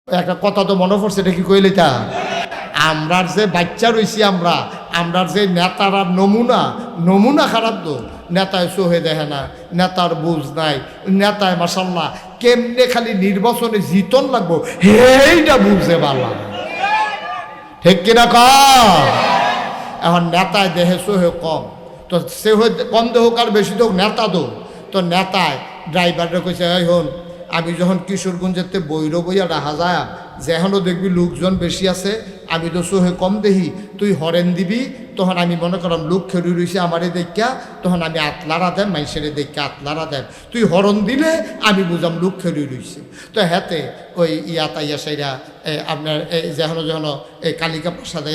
একটা কথা তো মনে পড়ছে, এটা কি কইলে তা আমরার যে বাচ্চা রয়েছি আমরার যে নেতারা নমুনা খারাপ তো। নেতায় সোহে দেখে না, নেতার বুঝ নাই, নেতায় মাসাল্লাহ কেমনে খালি নির্বাচনে জিতন লাগবো সেইটা বুঝে পারলাম, ঠিক কিনা ক। এখন নেতায় দেহে সোহে কম, তো সে কম দেহ আর বেশি দেহ নেতা দো। তো নেতায় ড্রাইভাররা কইছে, এই হন আমি যখন কিশোরগঞ্জেতে বইরো বইয়া রাহা যায় যেখানেও দেখবি লোকজন বেশি আছে, আমি তো সোহে কম দেখি, তুই হরেন দিবি, তখন আমি মনে করলাম লোক খেড়ি রয়েছে আমারে দেখা, তখন আমি আতলারা দেন মাইসের দেখা আতলারা দেন, তুই হরন দিলে আমি বুঝাম লোক খেড়ি রয়েছে। তো হেতে ওই তাইয়া সাইরা আপনার যেন এই কালিকা প্রসাদে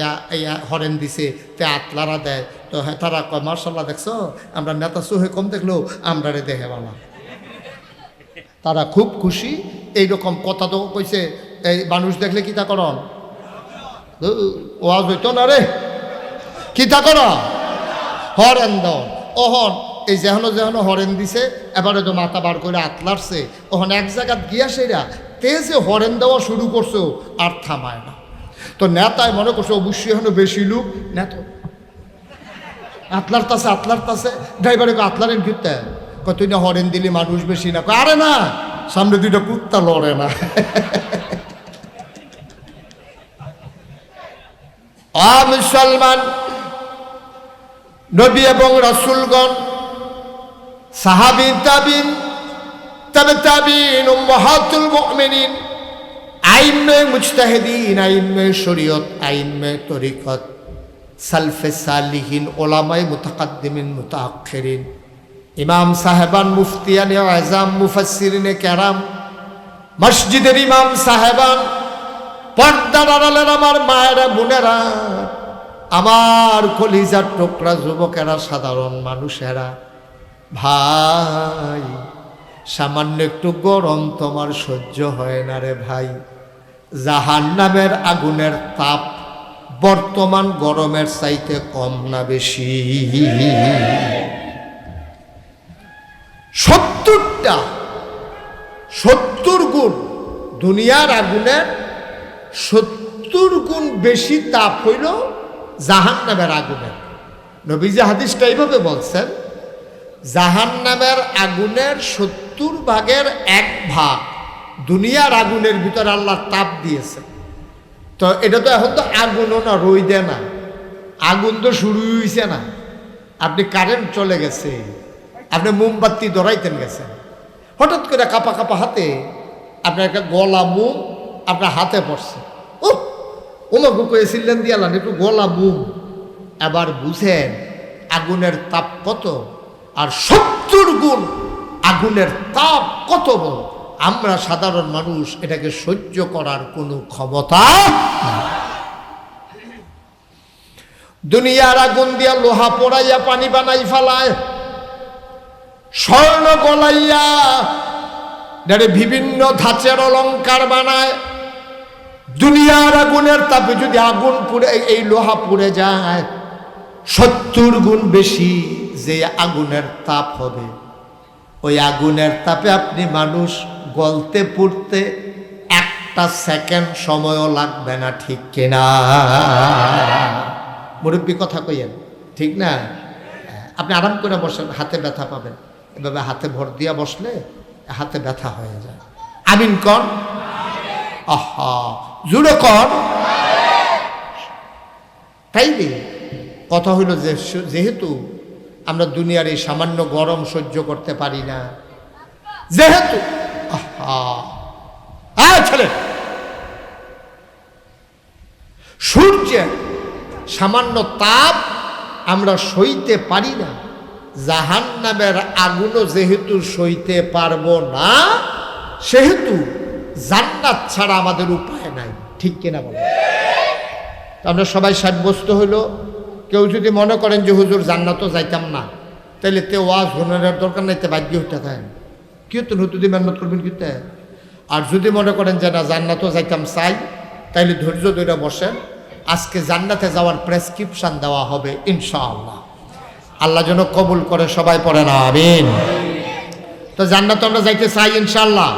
হরেন দিছে তে আতলারা দেয়। তো হ্যাঁ তারা কয় মার্শাল্লাহ দেখছো আমরা নেতা সোহে কম দেখলেও আমরা রে দেখে বালা, তারা খুব খুশি। এইরকম কথা তো কইছে, এই মানুষ দেখলে কিতা করন ওয়াজ হইতো না রে, কিতা কর হরেন দাও। ওহন এই যেহনো হরেন দিছে, এবারে তো মাথা বার করে আতলারছে, ওহন এক জায়গা গিয়া সেরা তেজে হরেন দেওয়া শুরু করছো আর থামায় না। তো নেতায় মনে করছে অবশ্যই এখনো বেশি লোক নেতা আতলার তাছে ড্রাইভারে আতলারেন ঘুরতে তুই না হরেন দিলি মানুষ বেশি না, আরে না সামনে দুইটা কুত্তা লড়ে না। মুসলমান নবী এবং রাসূলগণ, সাহাবী তাবিন, তাবে তাবিন, উম্মাহাতুল মুমিনিন, আইম্মে মুজতাহিদিন, আইম্মে শরীয়ত, আইম্মে তরিকত, সালফে সালিহিন, ওলামায়ে মুতাকাদ্দিমিন মুতাআখিরিন, ইমাম সাহেবান, মুফতিয়ানে আযম, মুফাসসিরিনে কেরাম, মসজিদের ইমাম সাহেবান, পর্দার আড়ালের আমার মায়েরা বোনেরা, আমার কলিজার টুকরা যুবকেরা, সাধারণ মানুষেরা, ভাই সামান্য একটু গরম তোমার সহ্য হয় না রে ভাই। জাহান্নামের আগুনের তাপ বর্তমান গরমের চাইতে কম না বেশি? 70 গুণ দুনিয়ার আগুনের 70 গুণ বেশি তাপ হইল জাহান্নামের আগুনের। নবীজি হাদিসটা এইভাবে বলছেন, জাহান্নামের আগুনের 70 ভাগের 1 ভাগ দুনিয়ার আগুনের ভিতরে আল্লাহ তাপ দিয়েছেন। তো এটা তো এখন তো আগুনও না, রইদে না, আগুন তো শুরু হইছে না। আপনি কারেন্ট চলে গেছে, আপনি মোমবাতি ধরাইতেন গেছেন, হঠাৎ করে কাপা কাপা হাতে আপনার একটা গলা মোম আপনার হাতে পড়ছে, ও ওমাকে কয়েছিলেন দিয়ালান একটু গলা মোম। এবার বুঝেন আগুনের তাপ কত, আর 70 গুণ আগুনের তাপ কত বড়। আমরা সাধারণ মানুষ এটাকে সহ্য করার কোনো ক্ষমতা নাই। দুনিয়ার আগুন দিয়া লোহা পোড়াইয়া পানি বানাই ফেলায়, স্বর্ণ গলাইয়া বিভিন্ন ধাঁচের অলঙ্কার বানায়। দুনিয়ার আগুনের তাপে যদি আগুন পুড়ে এই লোহা পুড়ে যায়, 70 গুণ বেশি যে আগুনের তাপ হবে, ওই আগুনের তাপে আপনি মানুষ গলতে পুড়তে 1 সেকেন্ড সময়ও লাগবে না, ঠিক কিনা? মুরব্বী কথা কইয়েন, ঠিক না? আপনি আরাম করে বসেন, হাতে ব্যথা পাবেন, এভাবে হাতে ভর দিয়া বসলে হাতে ব্যথা হয়ে যায়। আমিন কন, আহা জুড়ে কন। তাই কথা হইল যে যেহেতু আমরা দুনিয়ার এই সামান্য গরম সহ্য করতে পারি না, যেহেতু ছেলে সূর্যের সামান্য তাপ আমরা সইতে পারি না, জাহান্নামের আগুনও যেহেতু সইতে পারবো না, সেহেতু জান্নাত ছাড়া আমাদের উপায় নাই, ঠিক কিনা বলেন? আমরা সবাই সাব্যস্ত হইল। কেউ যদি মনে করেন যে হুজুর জান্নাতও যাইতাম না, তাইলে তে ওয়াজ হুনারের দরকার নাই, তে বাধ্য হইতে থাকেন, কেউ তো নতুন মেহনত করবেন কিতে। আর যদি মনে করেন যে না জান্নাতও যাইতাম চাই, তাইলে ধৈর্য ধরে বসেন, আজকে জান্নাতে যাওয়ার প্রেসক্রিপশন দেওয়া হবে ইনশাআল্লাহ। আল্লাহ যেন কবুল করে, সবাই পড়ে না আমিন। তো জান্নাতে আমরা যাইতে চাই ইনশাআল্লাহ।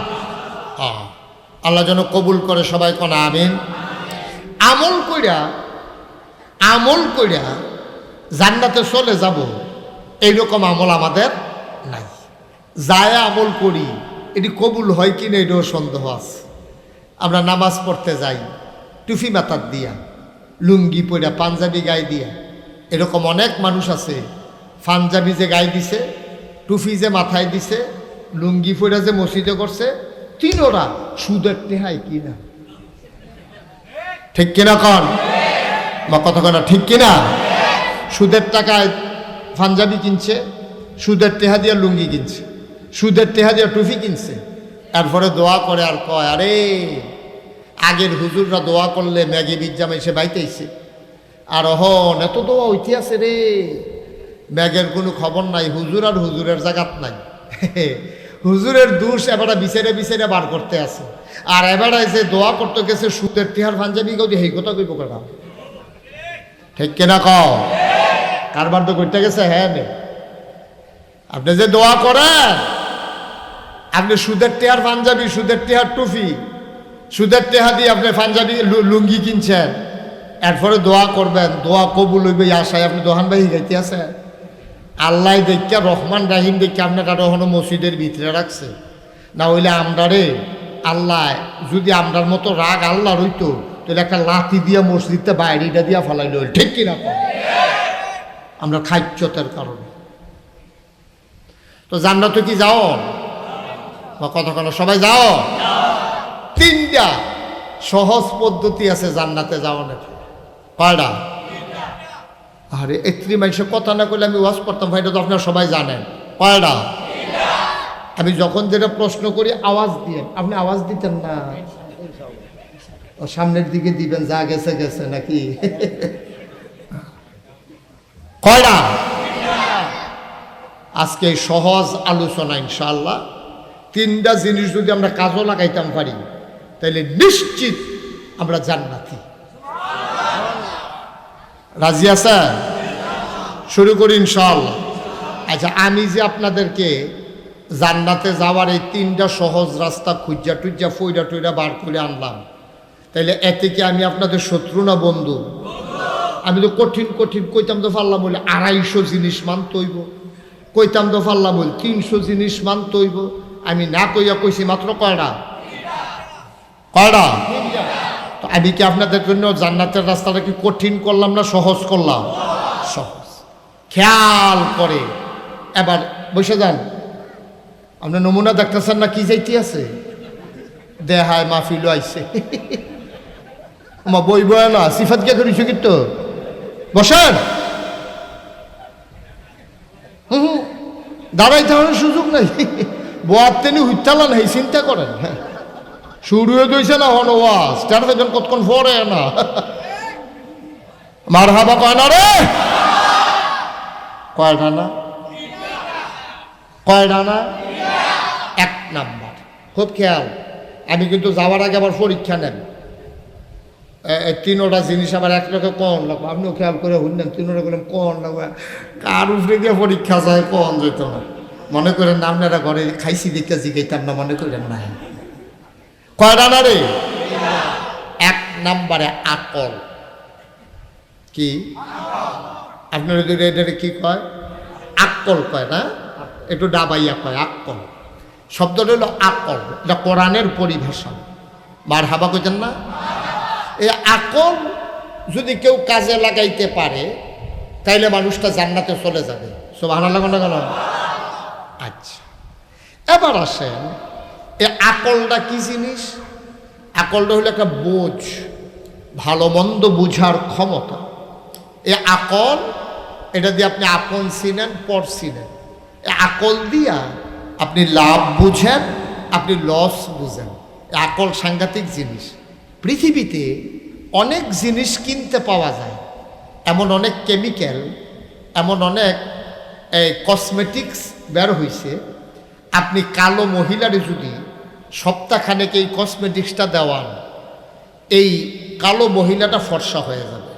আল্লাহ যেন কবুল করে, সবাই কোন আমিন। আমল কইরা জান্নাতে চলে যাব এইরকম আমল আমাদের নাই। যায় আমল করি, এটি কবুল হয় কি না এটাও সন্দেহ আছে। আমরা নামাজ পড়তে যাই টুপি মাথার দিয়া, লুঙ্গি পইরা, পাঞ্জাবি গায়ে দিয়া। এরকম অনেক মানুষ আছে, পাঞ্জাবি যে গায়ে দিছে, টুপি যে মাথায় দিছে, লুঙ্গি পইরা যে মসজিদে করছে, তিনোরা সুদের টেহাই কিনা। ঠিক কিনা কন বা কথা কনা ঠিক কিনা? সুদের টাকায় পাঞ্জাবি কিনছে, সুদের টেহা দিয়া লুঙ্গি কিনছে, সুদের টেহা দিয়া টুপি কিনছে। এরপরে দোয়া করে আর কয়, আরে আগের হুজুররা দোয়া করলে ম্যাগি বিজ্জাম এসে বাইতেছে, আর হন এত দোয়া হইতে আছে রে, ম্যাগের কোনো খবর নাই, হুজুর আর হুজুরের জায়গাত নাই। হুজুরের দোষ এবারে বিচারে বার করতে আছে, আর এবারে যে দোয়া করতে গেছে সুদের টেহার পাঞ্জাবি গদি সেই কথা কইব কেনা। ঠিক কিনা কও? কারবার তো করতে গেছে। হ্যাঁ, আপনি যে দোয়া করেন, আপনি সুদের টেহার পাঞ্জাবি, সুদের টেহার টুপি, সুদের টেহা দিয়ে আপনি পাঞ্জাবি লুঙ্গি কিনছেন, এরপরে দোয়া করবেন, দোয়া কবুল হইবে আশায় আপনি দোহান বাহি গাইতে আছেন। আল্লাহ দেখা, রহমান রাহিম দেখে আপনার কারো হনো মসজিদের ভিতরে রাখছে। না হইলে আমরা রে, আল্লাহ যদি আমরার মতো রাগ আল্লাহ রইতো, তাহলে একটা লাঠি দিয়া মসজিদটা বাইরেটা দিয়া ফেলাইল। ঠিক কিনা? আমরা খাইচ্যতের কারণে। তো জান্নাতে কি যাও বা কতক্ষণ সবাই যাও? তিনটা সহজ পদ্ধতি আছে জান্নাতে যাওয়ার। কয়টা? আরে এত্রি মানুষের কথা না করলে আমি ওয়াজ করতাম ভাই, এটা তো আপনারা সবাই জানেন। কয়টা? আমি যখন যেটা প্রশ্ন করি আওয়াজ দিয়ে, আপনি আওয়াজ দিতেন না, সামনের দিকে দিবেন, যা গেছে গেছে নাকি। কয়টা? আজকে সহজ আলোচনা ইনশাআল্লাহ। তিনটা জিনিস যদি আমরা কাজও লাগাইতাম পারি, তাহলে নিশ্চিত আমরা জান্নাতি। রাজি আছেন? শুরু করি ইনশাআল্লাহ। আচ্ছা, আমি যে আপনাদেরকে জান্নাতে যাওয়ার এই তিনটা সহজ রাস্তা খুঁজা টুজা ফইরা টইরা বার করে আনলাম, তাইলে এতে কি আমি আপনাদের শত্রু না বন্ধু? আমি তো কঠিন কইতাম তো পারলাম বলে 250 জিনিস মানতে হইব, কইতাম তো পারলাম বলে 300 জিনিস মানতে হইব। আমি না কইয়া কইছি মাত্র কয়টা? তো আমি কি আপনাদের জন্য জান্নাতের রাস্তাটা কি কঠিন করলাম না সহজ করলাম? সহজ। খেয়াল করে এবার বসে যান। আপনার নমুনা দেখতেছেন না কি যাইতে আছে? দেহায় মাহফিল আইছে, বই বয় না সিফাত কে করিস কিন্তু বসেন। দাঁড়াই থাকার সুযোগ নাই, বোয়ার তেনি হুইতালা নাই, চিন্তা করেন। হ্যাঁ, শুরু হয়ে গেছে না হন ওয়াজ, তার দেখেন কতক্ষণ পরে না মার হাবা কয় না রে। কয়টা না? কয়টা না? 1 নাম্বার। খুব খেয়াল। আমি কিন্তু যাওয়ার আগে আবার পরীক্ষা নেন, 3টা জিনিস আবার এক লোকে কন লাগবে। আপনিও খেয়াল করে শুনলেন, 3টা করলাম কন লাগবে। কার উপরে গিয়ে পরীক্ষা যায় কন যেত না। মনে করেন না আপনারা ঘরে খাইছি দেখে জিগাইতাম না, মনে করেন না। কয়টা না রে? 1 নাম্বারে আকল। কি আপনার এটা কি কয়? আকল কয় না, একটু ডাবাইয়া কয় আকল। শব্দটা হলো আকল, এটা কোরআনের পরিভাষা। মার হাবা কইতেন না? এই আকল যদি কেউ কাজে লাগাইতে পারে, তাইলে মানুষটা জান্নাতে চলে যাবে। সুবহানাল্লাহ না কেন? আচ্ছা, এবার আসেন, এই আকলটা কি জিনিস? আকলটা হলো একটা বোঝ, ভালো মন্দ বুঝার ক্ষমতা। এই আকল, এটা দিয়ে আপনি আপন চিনেন, পর চিনেন। এই আকল দিয়া আপনি লাভ বুঝেন, আপনি লস বুঝেন। আকল সাংঘাতিক জিনিস। পৃথিবীতে অনেক জিনিস কিনতে পাওয়া যায়, এমন অনেক কেমিক্যাল, এমন অনেক কসমেটিক্স বের হয়েছে। আপনি কালো মহিলারে যদি সপ্তাহখানেক এই কসমেটিক্সটা দেওয়ান, এই কালো মহিলাটা ফর্সা হয়ে যাবে।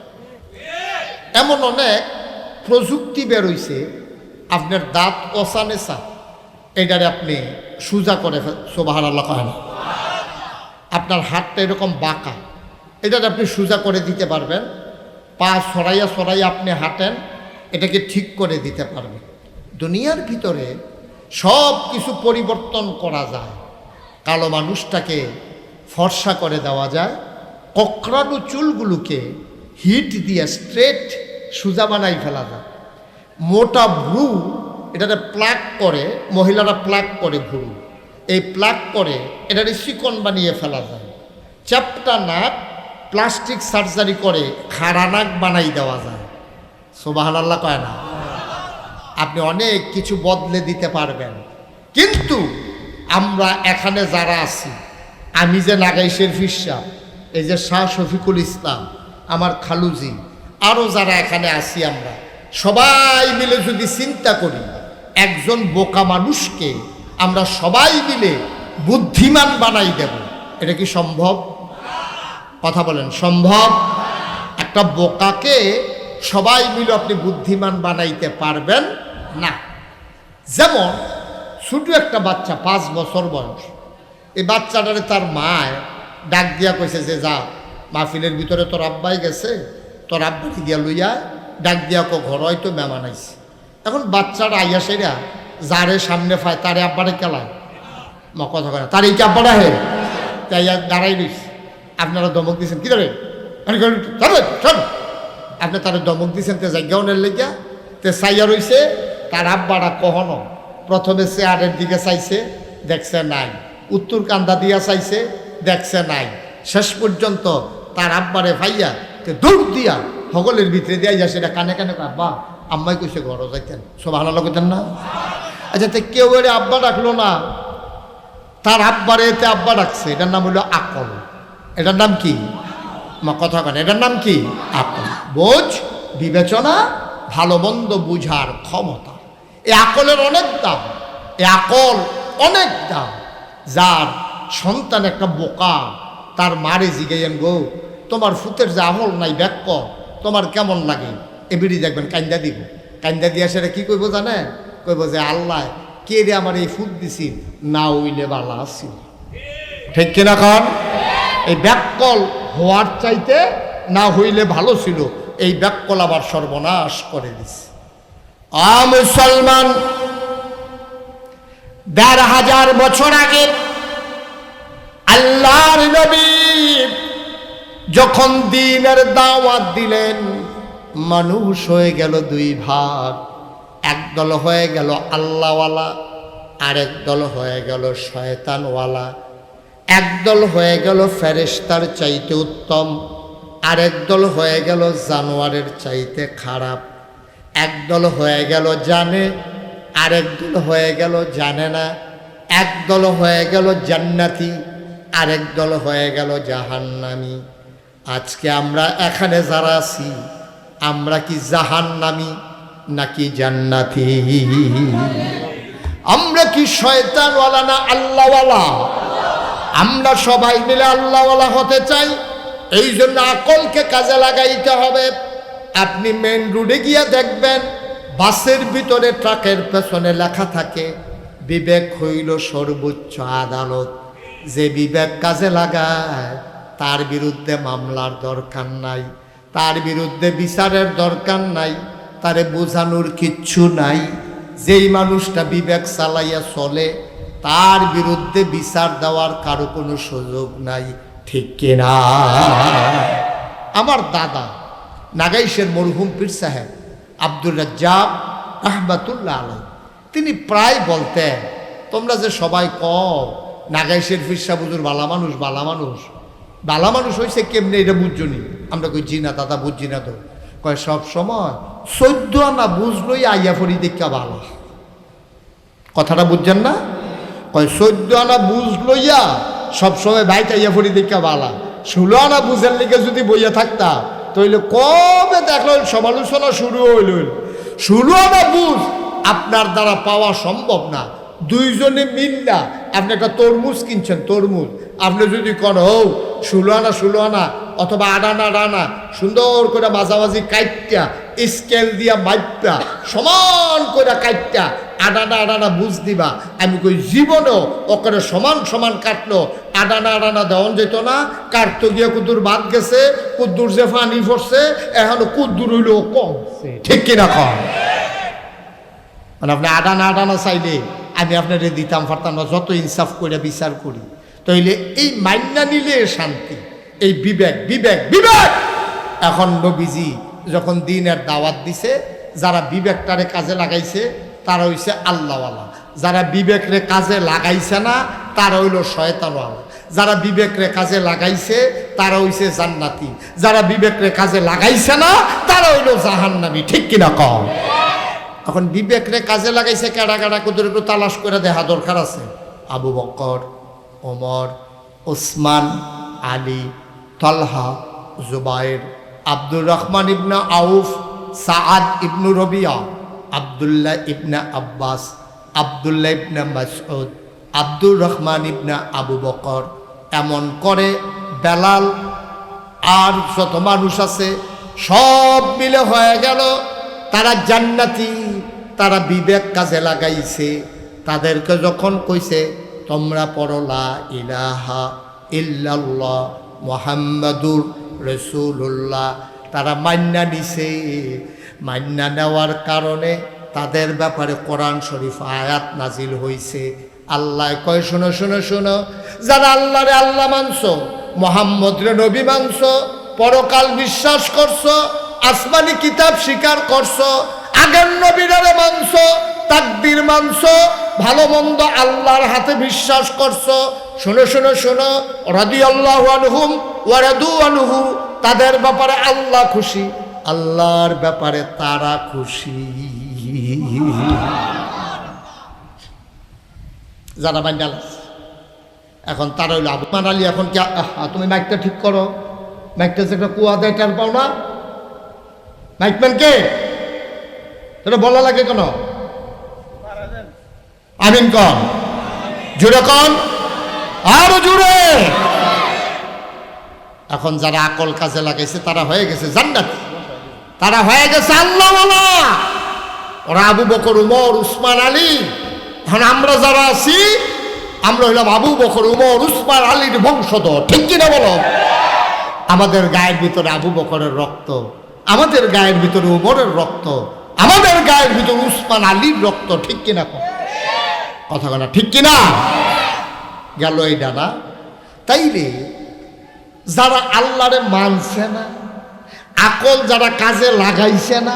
এমন অনেক প্রযুক্তি বের হয়েছে, আপনার দাঁত অসানেসা এটারে আপনি সোজা করে। সুবহানাল্লাহ কয় না? আপনার হাতটা এরকম বাঁকা, এটা আপনি সোজা করে দিতে পারবেন। পা সরাইয়া সরাইয়া আপনি হাঁটেন, এটাকে ঠিক করে দিতে পারবেন। দুনিয়ার ভিতরে সব কিছু পরিবর্তন করা যায়। কালো মানুষটাকে ফর্সা করে দেওয়া যায়, কোঁকড়ানো চুলগুলোকে হিট দিয়ে স্ট্রেট সোজা বানাই ফেলা যায়। মোটা ভ্রু এটাতে প্লাগ করে, মহিলারা প্লাগ করে ভ্রু, এই প্লাগ করে এটাকে চিকন বানিয়ে ফেলা যায়। চ্যাপটা নাক প্লাস্টিক সার্জারি করে খাড়া নাক বানাই দেওয়া যায়। সুবহানাল্লাহ কয় না? আপনি অনেক কিছু বদলে দিতে পারবেন। কিন্তু আমরা এখানে যারা আছি, আমি যে নাগাইশের ফিরসা, এই যে শাহ শফিকুল ইসলাম, আমার খালুজি, আরও যারা এখানে আছি, আমরা সবাই মিলে যদি চিন্তা করি, একজন বোকা মানুষকে আমরা সবাই মিলে বুদ্ধিমান বানাই দেব, এটা কি সম্ভব? কথা বলেন, সম্ভব? একটা বোকাকে সবাই মিলে আপনি বুদ্ধিমান বানাইতে পারবেন না। যেমন ছোট একটা বাচ্চা, 5 বছর বয়স, এই বাচ্চাটারে তার মায় ডাক দিয়া কইছে যে যা মাহফিলের ভিতরে তোর আব্বাই গেছে, তোর আব্বাকে গিয়া লইয়া ডাক দিয়া ঘর হয়তো মেহমান আইছে। এখন বাচ্চাটা আইয়া সেরা যারে সামনে পায় তারে আব্বারে কেলায়, কথা করে তার এই কি আব্বারা হে, তাই দাঁড়াই রইছে। আপনারা দমক দিয়েছেন কি ধরে, আপনি তারা দমক দিয়েছেন তে জায়গাউনের লেগা, তে চাইয়া রইছে। তার আব্বারা কখনো প্রথমে চেয়ারের দিকে চাইছে, দেখছে নাই, উত্তর কান্দা দিয়া চাইছে, দেখছে নাই, শেষ পর্যন্ত তার আব্বারে ভাইয়া তে দৌড় দিয়া সকলের ভিতরে দিয়া যা সেটা কানে কানে আব্বা আম্মাই কইছে ঘর যাইতেন, সব ভালো করতেন না। আচ্ছা, তো কেউ এর আব্বা ডাকলো না, তার আব্বারে এতে আব্বা ডাকছে, এটার নাম হলো আকল। এটার নাম কি? কথা কেন, এটার নাম কি? আকল। বোঝ, বিবেচনা, ভালো মন্দ বুঝার ক্ষমতা, এই আকলের অনেক দাম। এই আকল অনেক দাম। যার সন্তান একটা বোকা, তার মারে জিগাইয়েন গো তোমার ফুতের যে আমল নাই ব্যাক, তোমার কেমন লাগে? এবিডি দেখবেন কান্দা দিব, কান্দা দিয়া সেটা কি কইব জানে? কইব যে আল্লাহ কে রে আমার এই ফুট দিছি, না উইলে বালা আসছিল। ঠিক কিনা কন? এই ব্যাককল হওয়ার চাইতে না হইলে ভালো ছিল, এই ব্যাককল আবার সর্বনাশ করে দিছে। মুসলমান, ১৫০০ বছর আগে আল্লাহর নবী যখন দ্বীনের দাওয়াত দিলেন, মানুষ হয়ে গেল 2 ভাগ। একদল হয়ে গেল আল্লাহওয়ালা, আরেক দল হয়ে গেল শয়তানওয়ালা। একদল হয়ে গেল ফেরেশতার চাইতে উত্তম, আরেক দল হয়ে গেল জানোয়ারের চাইতে খারাপ। একদল হয়ে গেল জানে, আরেক দল হয়ে গেল জানে না। একদল হয়ে গেল জান্নাতি, আরেক দল হয়ে গেল জাহান্নামী। আজকে আমরা এখানে যারা আছি, আমরা কি জাহান্নামী নাকি জান্নাতি? আমরা কি শয়তানওয়ালা না আল্লাহওয়ালা? আমরা সবাই মিলে আল্লাহওয়ালা হতে চাই, এই জন্য আকলকে কাজে লাগাইতে হবে। আপনি মেন রোডে গিয়া দেখবেন বাসের ভিতরে, ট্রাকের পেছনে লেখা থাকে বিবেক হইল সর্বোচ্চ আদালত। যে বিবেক কাজে লাগায় তার বিরুদ্ধে মামলার দরকার নাই, তার বিরুদ্ধে বিচারের দরকার নাই, তারে বোঝানোর কিচ্ছু নাই। যেই মানুষটা বিবেক চালাইয়া চলে, তার বিরুদ্ধে বিচার দেওয়ার কারো কোনো সুযোগ নাই। ঠিক কিনা? আমার দাদা নাগাইশের মরহুম পীর সাহেব আব্দুর রাজ্জাক রাহমাতুল্লাহ আলাইহি, তিনি প্রায় বলতেন, তোমরা যে সবাই কও নাগাইশের পীর সাহেব হুজুর বালা মানুষ, বালা মানুষ, বালা মানুষ হয়েছে কেমনে এটা বুঝছো নি? আমরা কই জি না দাদা, বুঝছি না তো। কয় সব সময় 14 আনা বুঝলই আইয়া ফরি দেখা ভালো। কথাটা বুঝছেন না? কয় 14 আনা বুঝ লইয়া সবসময় বাইক আইয়া ফরি দেখা বালা, 16 আনা বুঝের লিগে যদি বইয়া থাকতা তাহলে কবে দেখল সমালোচনা শুরু হইল। 16 আনা বুঝ আপনার দ্বারা পাওয়া সম্ভব না। 2 জনে মিল্লা আপনি একটা তরমুজ কিনছেন, তরমুজ আপনি যদি কোন 16 আনা 16 আনা অথবা 8 আনা 8 আনা সুন্দর করে মাঝামাঝি কাইটটা স্কেল দিয়া মাইপটা সমান করে কাইটটা আডানা আডানা বুঝ দিবা। আমি কই জীবনও ওখানে সমান সমান কাটলো, আডানা আডানা দেওয়ান যেত না। কাটতো গিয়ে কুদ্দুর বাদ গেছে, কুদ্দুর যে ফানি পড়ছে এখনো কুদ্দুর হইল কমছে, ঠিক কিনা কম? মানে আপনি আডানা আডানা চাইলে আমি আপনারে দিতাম পারতাম না, যত ইনসাফ করে বিচার করি। তাইলে এই মাইন্না নিলে শান্তি, এই বিবেক বিবেক বিবেক। এখন নবীজি যখন দিনের দাওয়াত দিছে, যারা বিবেকটারে কাজে লাগাইছে তারা হইছে আল্লাহওয়ালা, যারা বিবেকরে কাজে লাগাইছে না তারা হইল শয়তানওয়ালা। যারা বিবেকরে কাজে লাগাইছে তারা হইছে জান্নাতি, যারা বিবেকরে কাজে লাগাইছে না তারা হইল জাহান্নামী, ঠিক কিনা কম? এখন বিবেকরে কাজে লাগাইছে কেডা কেডা কুদুর একটু তালাশ করে দেখা দরকার আছে। আবু বকর, ওমর, ওসমান, আলী, তলহা, জুবাইর, আব্দুর রহমান ইবনে আউফ, সাআদ ইবনু রবিয়া, আব্দুল্লাহ ইবনে আব্বাস, আব্দুল্লাহ ইবনে মাসউদ, আব্দুর রহমান ইবনে আবু বকর, এমন করে বেলাল আর যত মানুষ আছে সব মিলে হয়ে গেল তারা জান্নাতি। তারা বিবেক কাজে লাগাইছে। তাদেরকে যখন কইছে তোমরা পড়ো লা ইলাহা ইল্লাল্লাহ মুহাম্মাদুর রাসূলুল্লাহ, তারা মান্না নিছে। মান্না নেওয়ার কারণে তাদের ব্যাপারে কোরআন শরীফ আয়াত নাজিল হইছে। আল্লাহ কয় শোনো শোনো শোনো, যারা আল্লাহরে আল্লাহ মানছো, মুহাম্মদ রে নবী মানছো, পরকাল বিশ্বাস করছো, আসমানি কিতাব স্বীকার করছো, আগের নবীরারে মানছো, তাকদীর মানছো, ভালো মন্দ আল্লাহর হাতে বিশ্বাস করছো। শোনো শোনো শোনো, রাদিয়াল্লাহু আনহুম ওয়া রাদু আনহু, তাদের ব্যাপারে আল্লাহ খুশি, আল্লাহর ব্যাপারে তারা খুশি। যারা বান্দাল এখন তারা হইল আবু মানালি। এখন কি তুমি মাইকটা ঠিক করো, মাইকটা একটা কুয়া দেয় টান পাও না, মাইকম্যানকে এটা বলা লাগে কেন? আমিন কন, জুড়ে কন, আরো জুড়ে। এখন যারা আকল কাজে লাগাইছে তারা হয়ে গেছে জান্নাতি, তারা হয়ে গেছে আল্লাহওয়ালা। ওরা আবু বকর, উমর, উসমান, আলী। এখন আমরা যারা আছি আমরা হইলাম আবু বকর, উমর, উসমান, আলীর বংশধর, ঠিক কিনা বলো? আমাদের গায়ের ভিতরে আবু বকরের রক্ত, আমাদের গায়ের ভিতরে উমরের রক্ত, আমাদের গায়ের ভিতরে উসমান, আলীর রক্ত, ঠিক কিনা? কথা বলা ঠিক কিনা? গেল এই ডানা। তাইলে যারা আল্লাহরে মানছে না, আকল যারা কাজে লাগাইছে না,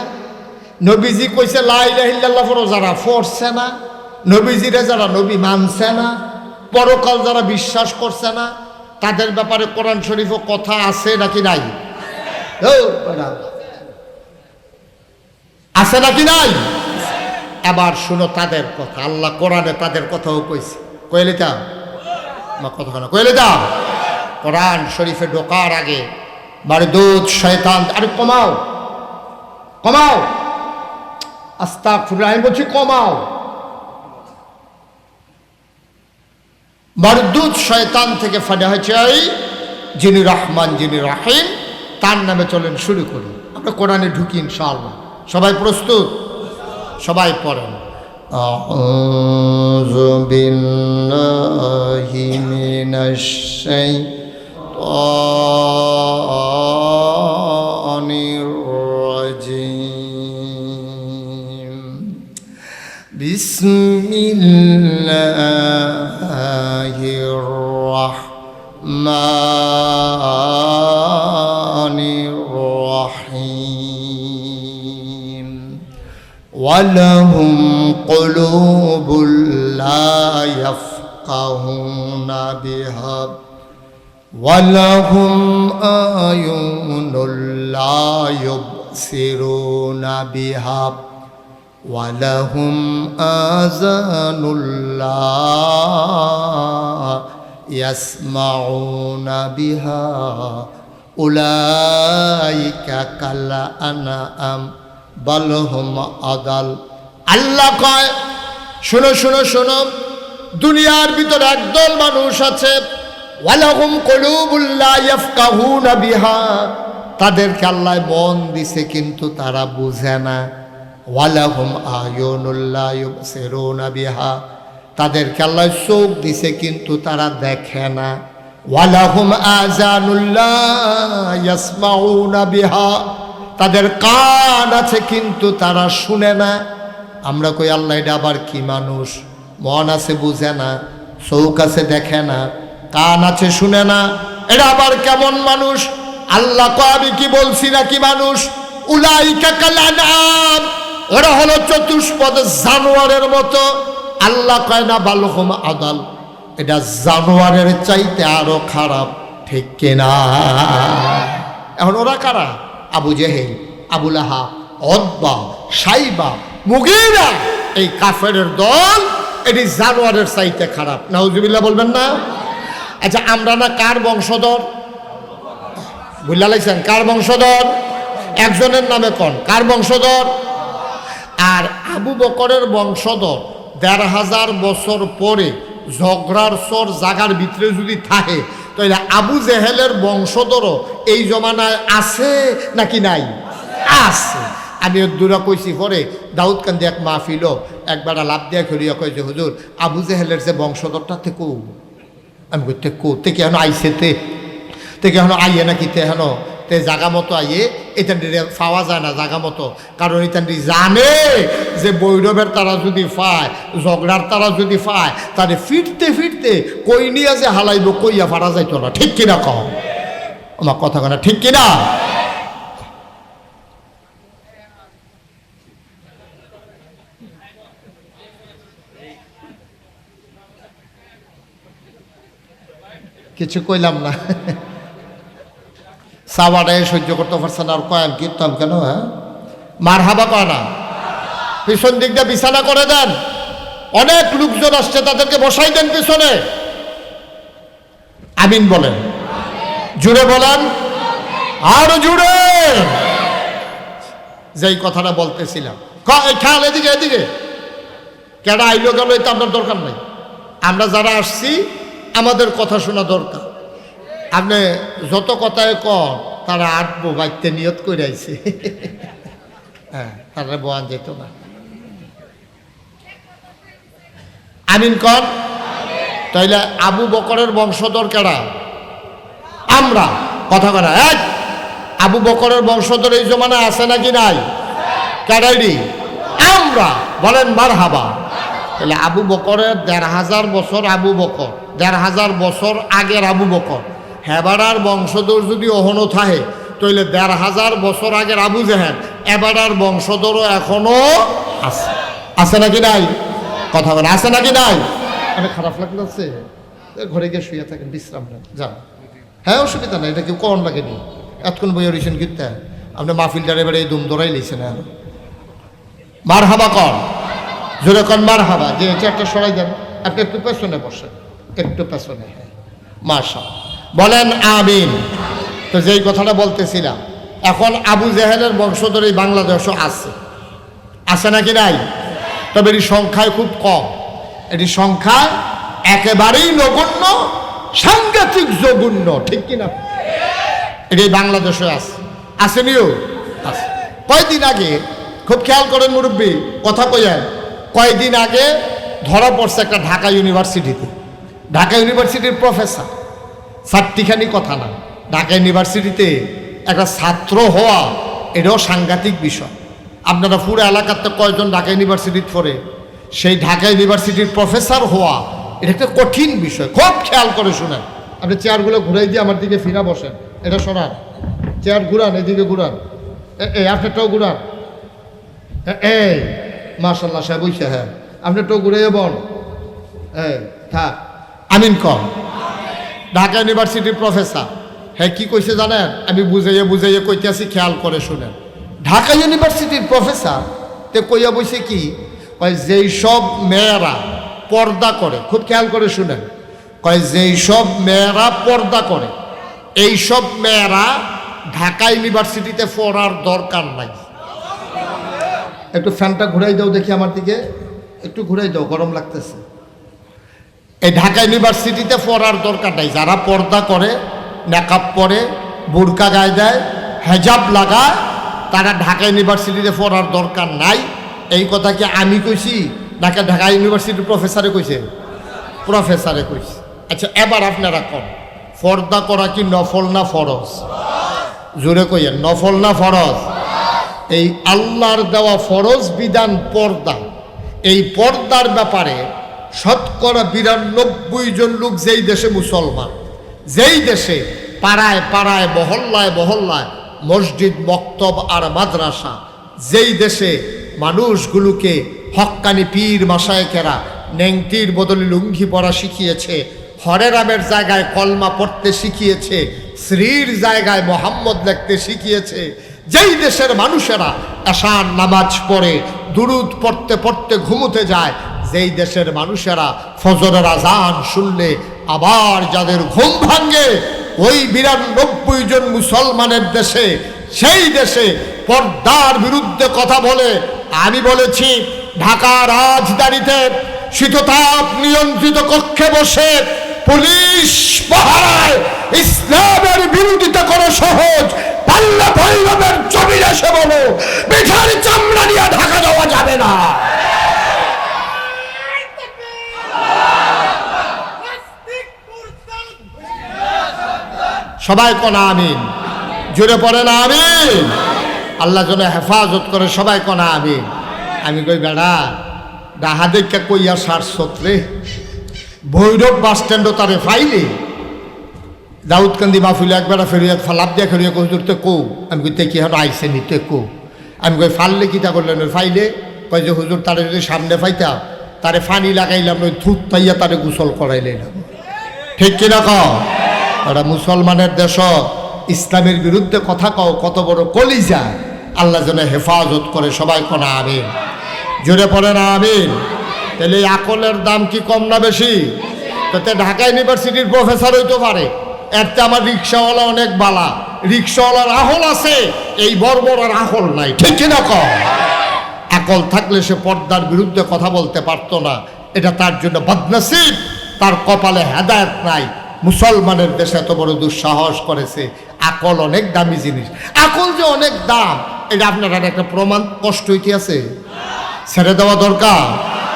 নবীজি কইছে লা ইলাহা ইল্লাল্লাহ পড়ো যারা পড়ছে না, নবীজিরে যারা নবী মানছে না, পরকাল যারা বিশ্বাস করছে না, তাদের ব্যাপারে কোরআন শরীফও কথা আছে নাকি নাই? আছে নাকি নাই? এবার শুনো তাদের কথা। আল্লাহ কোরআনে তাদের কথাও কইছে। কইলে তা কথা না, কইলে তা কোরআন শরীফে ঢোকার আগে মারদুদ শয়তান, আরে কমাও কমাও, আস্তাগফিরুল্লাহ, আমি বলছি কমাও। মারদুদ শয়তান থেকে ফানা হয়েছে যিনি রহমান যিনি রাহিম, তার নামে চলেন শুরু করি। আমরা কোরআনে ঢুকি ইনশাআল্লাহ। সবাই প্রস্তুত? সবাই পড়েন। আউযু বিল্লাহি মিনাশ শাইতানির রাজিম। বিসমিল্লাহির রাহমানির রাহিম। ওয়ালাহুম কুলুবুল লা ইয়াফকাহুনা বিহা ওয়ালাহুম আয়ুনুল লা ইউবসিরুনা বিহা ওয়ালাহুম আযানুল লা ইয়াসমাউনা বিহা উলাইকা কাল আনআম বাল হুম আদাল। আল্লাহ কয় শোনো শোনো শোনো, দুনিয়ার ভিতরে একদল মানুষ আছে, ওয়ালাহুম কুলুবুল লা ইয়াফকাহুনা বিহা, তাদেরকে আল্লাহ মন দিছে কিন্তু তারা বুঝে না। ওয়ালাহুম আয়ুনুল লা ইউবসিরুনা বিহা, তাদেরকে আল্লাহ চোখ দিছে কিন্তু তারা দেখে না। ওয়ালাহুম আযানুল লা ইয়াসমাউনা বিহা, তাদের কান আছে কিন্তু তারা শুনে না। আমরা কই আল্লাহ এটা আবার কি মানুষ? মন আছে বুঝে না, চোখ আছে দেখে না, কান আছে শুনে না, এটা আবার কেমন মানুষ? আল্লাহ কয় আমি কি বলছি নাকি মানুষ? উলাইকা কাল আনআম, ওরা হলো চতুষ্পদ জানোয়ারের মতো। আল্লাহ কয় না বালহুম আদাল, এটা জানোয়ারের চাইতে আরো খারাপ, ঠিক কিনা? এখন ওরা কারা? আবু জেহেল, আবু লাহাব, উতবা, সাইবা, মুগীরা, এই কাফেরের দল এটি জানোয়ারের চাইতে খারাপ। নাউজুবিল্লাহ বলবেন না? আচ্ছা, আমরা না কার বংশধর? বুঝলা লাইছেন কার বংশধর? একজনের নামে কোন কার বংশধর? আর আবু বকরের বংশধর ১৫০০ বছর পরে ঝগড়ার সর জাগার ভিতরে যদি থাকে, তাহলে আবু জেহেলের বংশধরও এই জমানায় আছে নাকি নাই? আছে। আমি দূরা কইছি পরে দাউদকান্দি এক মাহফিল একবার লাভ দিয়া করিয়া কই যে হুজুর আবু জেহেলের যে বংশধরটা থেকে, আমি কই তে কেন আইসে তে কেন আইয়ে নাকি তে হেন তে জাগা মতো আইয়ে এটা পাওয়া যায় না জাগা মতো, কারণ এটা জানে যে বৈরবের তারা যদি পায়, ঝগড়ার তারা যদি পায়, তাহলে ফিরতে ফিরতে কই নিয়ে যে হালাইব কইয়া ফারা যাইতো না। ঠিক কিনা কম আমার কথা কেনা, ঠিক কিনা? কিছু কইলাম না, সাবাটাই সহ্য করতে পারছে না, আর কয়াম কীর্তন কেন? হ্যাঁ, মার হাবা কয় না, পিছন দিক দিয়ে বিছানা করে দেন। অনেক লোকজন আসছে, তাদেরকে বসাই দেন পিছনে। আমিন বলেন, জুড়ে বলেন, আরো জুড়ে। যেই কথাটা বলতেছিলাম, খেয়াল এদিকে এদিকে, কেডা আইলো গেল এটা আপনার দরকার নাই। আমরা যারা আসছি আমাদের কথা শোনা দরকার। আপনি যত কথায় কন তারা আটবো বাইতে নিয়ত করে আইছে, হ্যাঁ, তারা বয়ান যেত না। আমিন কন। তাইলে আবু বকরের বংশধর কেডা? আমরা। কথা করা এক, আবু বকরের বংশধর এই জমানা আছে নাকি নাই? কেডাইডি? আমরা। বলেন মারহাবা। তাহলে আবু বকরের ১৫০০ বছর আবু বকর, ১৫০০ বছর আগের আবু বকর, হেবাড়ার বংশধর যদি অহনো থাকে, তাহলে ১৫০০ বছর আগের আবু জেহেল এবাড়ার বংশধরও এখনো আছে। আছে নাকি নাই? কথা বলে আছে নাকি নাই? আমি খারাপ লাগতেছে, ঘরে গিয়ে শুয়ে থাকেন, বিশ্রাম নেন, যান। হ্যাঁ, অসুবিধা নাই, এটা কেউ কখন লাগেনি। এতক্ষণ বইয়া রয়েছেন কিন্তু আপনি মাহফিলটার এবারে এই দুম ধরাই লিখছেন। মার হাবা কর, জোরে কন মার হাবা। যে চেয়ারটা সরাই দেন, আপনি একটু পেছনে বসেন, একটু পেছনে। হ্যাঁ, মাশা বলেন আমিন। তো যেই কথাটা বলতেছিলাম, এখন আবু জেহেলের বংশধর এই বাংলাদেশও আছে, আছে নাকি নাই? তবে এটি সংখ্যায় খুব কম, এটি সংখ্যা একেবারেই নগণ্য, সাংঘাতিক জঘন্য, ঠিক কিনা? এটি বাংলাদেশে আছে, আসেনিও আছে। কয়দিন আগে, খুব খেয়াল করেন মুরব্বী, কথা কইয়েন, কয়েকদিন আগে ধরা পড়ছে একটা ঢাকা ইউনিভার্সিটিতে। ঢাকা ইউনিভার্সিটির প্রফেসর, চারটিখানি কথা না, ঢাকা ইউনিভার্সিটিতে একটা ছাত্র হওয়া এটাও সাংঘাতিক বিষয়। আপনারা পুরো এলাকাতে কয়জন ঢাকা ইউনিভার্সিটিতে পড়ে, সেই ঢাকা ইউনিভার্সিটির প্রফেসর হওয়া এটা একটা কঠিন বিষয়। খুব খেয়াল করে শুনেন। আপনি চেয়ারগুলো ঘুরাই দিয়ে আমার দিকে ফিরা বসেন, এটা শোনান, চেয়ার ঘুরান, এদিকে ঘুরান, এই আপনারটাও ঘুরান, এই মাশাল্লাহ সাহেব বইসা, হ্যাঁ আপনারটাও ঘুরাইয়ে বল, এই থাক। আমিন কম। ঢাকা ইউনিভার্সিটির প্রফেসর, হ্যাঁ কি কইছে জানেন? আমি বুঝাইয়ে কইতেছি, খেয়াল করে শুনেন। ঢাকা ইউনিভার্সিটির প্রফেসর তে কইয়া বইছে কি, কয় যেই সব মেয়েরা পর্দা করে, খুব খেয়াল করে শুনেন, কয় যেই সব মেয়েরা পর্দা করে, এই সব মেয়েরা ঢাকা ইউনিভার্সিটিতে পড়ার দরকার নাই। একটু ফ্যানটা ঘুরাই দাও দেখি আমার দিকে, একটু ঘুরাই দাও, গরম লাগতেছে। এই ঢাকা ইউনিভার্সিটিতে পড়ার দরকার নাই। যারা পর্দা করে, মেকআপ পরে, বোরকা গায়ে দেয়, হেজাব লাগায়, তারা ঢাকা ইউনিভার্সিটিতে পড়ার দরকার নাই। এই কথা কি আমি কইছি ঢাকা ঢাকা ইউনিভার্সিটির প্রফেসরে কইছে? প্রফেসরে কইছে। আচ্ছা এবার আপনারা কোন পর্দা করা কি নফল না ফরজ? জোরে কইয়েন, নফল না ফরজ? এই আল্লাহর দেওয়া ফরজ বিধান পর্দা, এই পর্দার ব্যাপারে শতকরা 92 জন লোক যেই দেশে মুসলমান, যেই দেশে পাড়ায় পাড়ায় মহল্লায় মহল্লায় মসজিদ মক্তব আর মাদ্রাসা, যেই দেশে মানুষগুলোকে হক্কানি পীর মাশায়েখেরা নেংটির বদলে লুঙ্গি পরা শিখিয়েছে, হরে রামের জায়গায় কলমা পড়তে শিখিয়েছে, শ্রীর জায়গায় মোহাম্মদ লিখতে শিখিয়েছে, যেই দেশের মানুষেরা এশার নামাজ পড়ে দুরুদ পড়তে পড়তে ঘুমোতে যায়, যেই দেশের মানুষেরা ফজরের আজান শুনলে আবার যাদের ঘুম ভাঙে, ওই 92 জন মুসলমানের দেশে, সেই দেশে পর্দার বিরুদ্ধে কথা বলে। আমি বলেছি ঢাকা রাজধানীতে শীততাপ নিয়ন্ত্রিত কক্ষে বসে পুলিশ পাহারায় ইসলামের বিরোধিতা করা সহজ, পাল্লা ভৈরবের জমিন এসে বলো পিঠার চামড়া নিয়ে ঢাকা দেওয়া যাবে না। সবাই কোনা আমিন, জোরে পড়ে না আমিন। আল্লাহ যেন হেফাজত করে, সবাই কোনা আমিন। আমি কই বেড়া ডাহা দেখা কইয়া সার সত্রে ভৈরব বাস স্ট্যান্ডও তারে ফাইলে দাউদকান্দি মাহফিলে একবার ফেরিয়াত ফালাপ দিয়া ফেরিয়া কইতে কো। আমি কইতে কি হলো আইসে নিতে কো। আমি কই ফাললে কিতা করলেন? ওই ফাইলে কই যে হুজুর তারে যদি সামনে ফাইতা তারে ফানি লাগাইলাম, ওই থুত পাইয়া তারে গোসল করাইলাম। ঠিক কিনা কও? ওরা মুসলমানের দেশ, ইসলামের বিরুদ্ধে কথা কও, কত বড় কলিজা। আল্লাহ যেন হেফাজত করে, সবাই কোনা আমিন, জোরে পড়ে না আমিন। তাহলে এই আকলের দাম কি কম না বেশি? তাতে ঢাকা ইউনিভার্সিটির প্রফেসর হইতে পারে, এরতে আমার রিক্সাওয়ালা অনেক বালা, রিক্সাওয়ালার আহল আছে, এই বর্বরের আহল নাই। ঠিক কিনা কও? আকল থাকলে সে পর্দার বিরুদ্ধে কথা বলতে পারতো না। এটা তার জন্য বদনসিব, তার কপালে হেদায়েত নাই। মুসলমানের দেশে এত বড় দুঃসাহস করেছে। আকল অনেক দামি জিনিস, আকল যে অনেক দাম এটা আপনার একটা প্রমাণ কষ্ট হইতে আছে, ছেড়ে দেওয়া দরকার।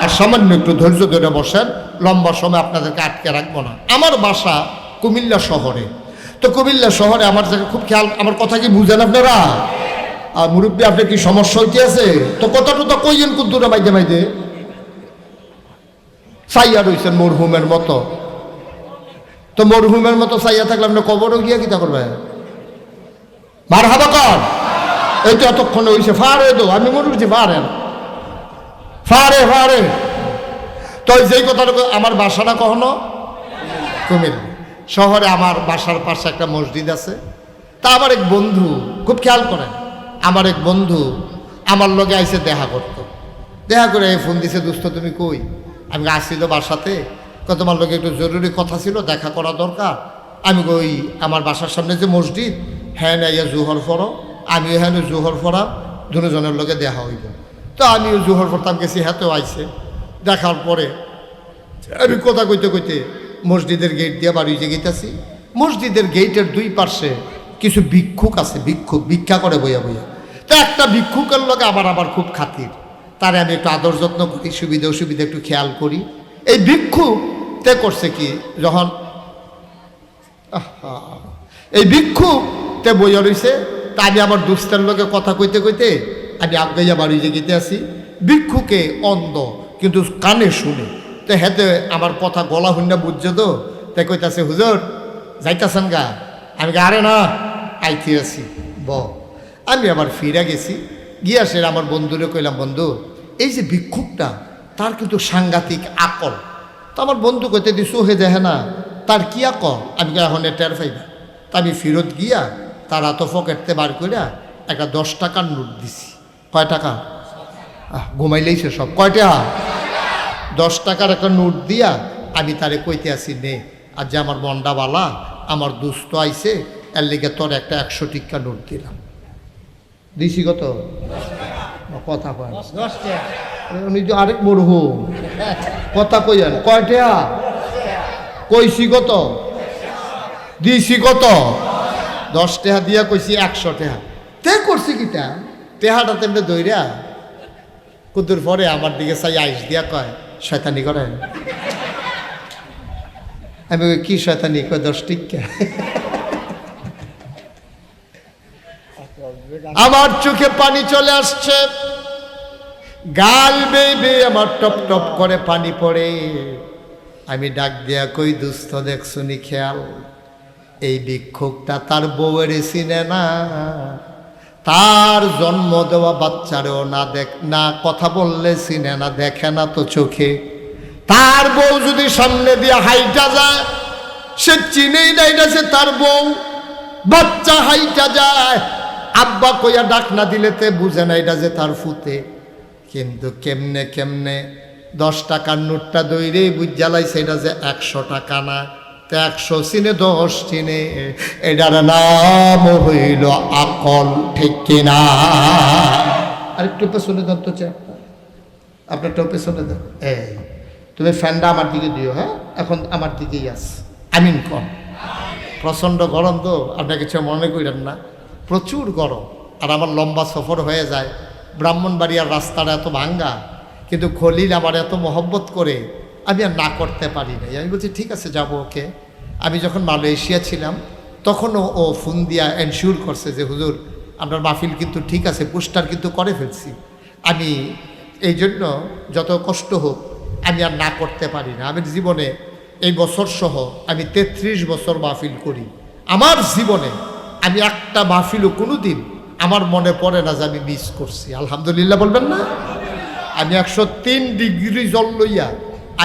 আর সামান্য একটু ধৈর্য ধরে বসেন, লম্বা সময় আপনাদেরকে আটকে রাখবো না। আমার বাসা কুমিল্লা শহরে, তো কুমিল্লা শহরে আমার জায়গা খুব খেয়াল, আমার কথা কি বুঝেন আপনারা? আর মুরব্বী আপনার কি সমস্যা হইতে আছে? তো কথাটা তো কইয়েন কুদ্দুরা মাইদে মাইদে চাইয়া রয়েছেন মরহুমের মতো। তো মরহুমের মতো চাইয়া থাকলে আপনি কবরও গিয়া কিতা করবে? মার হাবা কর। এই তো এতক্ষণে হয়েছে ফারে দো, আমি মরুছি ফারেন ফারে ফারে। তো যেই কথাটা আমার বাসাটা কখনো কুমিল্লা শহরে, আমার বাসার পাশে একটা মসজিদ আছে। তা আমার এক বন্ধু, খুব খেয়াল করেন, আমার এক বন্ধু আমার লগে আইসে দেখা করতো। দেখা করে ফোন দিছে, দোস্ত তুমি কই? আমি আসছিল বাসাতে, কত তোমার লগে একটু জরুরি কথা ছিল, দেখা করা দরকার। আমি কই আমার বাসার সামনে যে মসজিদ, হ্যাঁ না ইয়া জোহর ফরো, আমিও হ্যাঁ জোহর ফরাম, দুজনের লগে দেখা হইব। তো আমিও জোহর ফরতাম গেছি, হাতেও আইসে। দেখার পরে আমি কথা কইতে কইতে মসজিদের গেট দিয়ে বাড়ি যে গেতেছি। মসজিদের গেটের দুই পাশে কিছু ভিক্ষুক আছে, ভিক্ষুক ভিক্ষা করে বইয়া বইয়া। তো একটা ভিক্ষুকের লগে আবার খুব খাতির, তারে আমি একটু আদর যত্ন করি, সুবিধা অসুবিধা একটু খেয়াল করি। এই ভিক্ষুক তে করছে কি, যখন এই ভিক্ষুক তে বইয়া রয়েছে, তা আমি আমার দুস্তের লগে কথা কইতে কইতে আমি আগাইয়া বাড়ি যে গেতে আসি। ভিক্ষুকে অন্ধ কিন্তু কানে শুনে, তো হেতে আমার কথা গলা হুন্না বুঝছে। তো তাই কইতাছে, হুজুর যাইতাছেন গা? আমি আরে না, আইতে আছি ব। আমি আবার ফিরে গেছি, গিয়া সে আমার বন্ধুরে কইলাম, বন্ধু এই যে ভিক্ষুকটা তার কিন্তু সাংঘাতিক আকল। তো আমার বন্ধু কইতে দিছু হে দেখে না তার কি আকল? আমি এখন টের পাইবা। তা আমি ফিরত গিয়া তার হাত পকেটতে বার কইরা একটা 10 টাকার নোট দিছি। কয় টাকা? ঘুমাইলেইছে সব। কয়টা? 10 টাকার একটা নোট দিয়া আমি তারে কইতে আসি, নে আর যে আমার মন্ডা বালা, আমার দুস্থ আইছে, এর লিগে তোর একটা 100 টিক্কা নোট দিলাম। দিছি কত? কথা কয় উনি তো আরেক মরহুম, কথা কইয়ান কয়টা? কইছি কত? দিছি কত? 10 টাকা দিয়া কইছি 100 টাকা। তে করছি কিটা টেহাটা তেমনি দইরা কুদুর পরে আমার দিকে চাই আইস দিয়া কয় শয়তানি করে। আমি কি শয়তানি কয় 10 টিকা। আমার চোখে পানি চলে আসছে, গাল বেয়ে আমার টপ টপ করে পানি পড়ে। আমি ডাক দিয়া কই দুস্থ দেখছুনি খেয়াল, এই ভিক্ষুকটা তার বউয়ের চিনে না, তার জন্ম দেওয়া বাচ্চারেও না কথা বললে চিনে না, দেখে না তো চোখে। তার বউ যদি সামনে দিয়ে হাইটা যায় সে চিনেই না এটা সে তার বউ। বাচ্চা হাইটা যায়, আব্বা কইয়া ডাক না দিলেতে বুঝে না এটা যে তার ফুতে। কিন্তু কেমনে কেমনে 10 টাকার নোটটা দইরে বুঝ জ্বালাইছে এটা যে 100 টাকা না, 100 চিনে 10 চিনে, এটার নাম হইল আকল, ঠিক কিনা? আরেকটু পেছনে দেন তো চেয়ারটা, আপনারটাও পেছনে দেন। এই তুমি ফ্যানটা আমার দিকে দিও, হ্যাঁ এখন আমার দিকেই আস। আমিন কর। প্রচণ্ড গরম তো, আপনার কিছু মনে করেন না, প্রচুর গরম। আর আমার লম্বা সফর হয়ে যায়, ব্রাহ্মণবাড়িয়ার রাস্তাটা এত ভাঙ্গা, কিন্তু খলিল আমার এত মহব্বত করে আমি আর না করতে পারি নাই। আমি বলছি ঠিক আছে যাব ওকে। আমি যখন মালয়েশিয়া ছিলাম তখনও ও ফোন দিয়া এনশিওর করছে যে হুজুর আপনার মাহফিল কিন্তু ঠিক আছে, পোস্টার কিন্তু করে ফেলছি। আমি এই জন্য যত কষ্ট হোক আমি আর না করতে পারি না। আমি জীবনে এই বছর সহ আমি 33 বছর মাহফিল করি। আমার জীবনে আমি একটা মাহফিলও কোনো দিন আমার মনে পড়ে না যে আমি মিস করছি। আলহামদুলিল্লাহ বলবেন না? আমি 103 ডিগ্রি জল লইয়া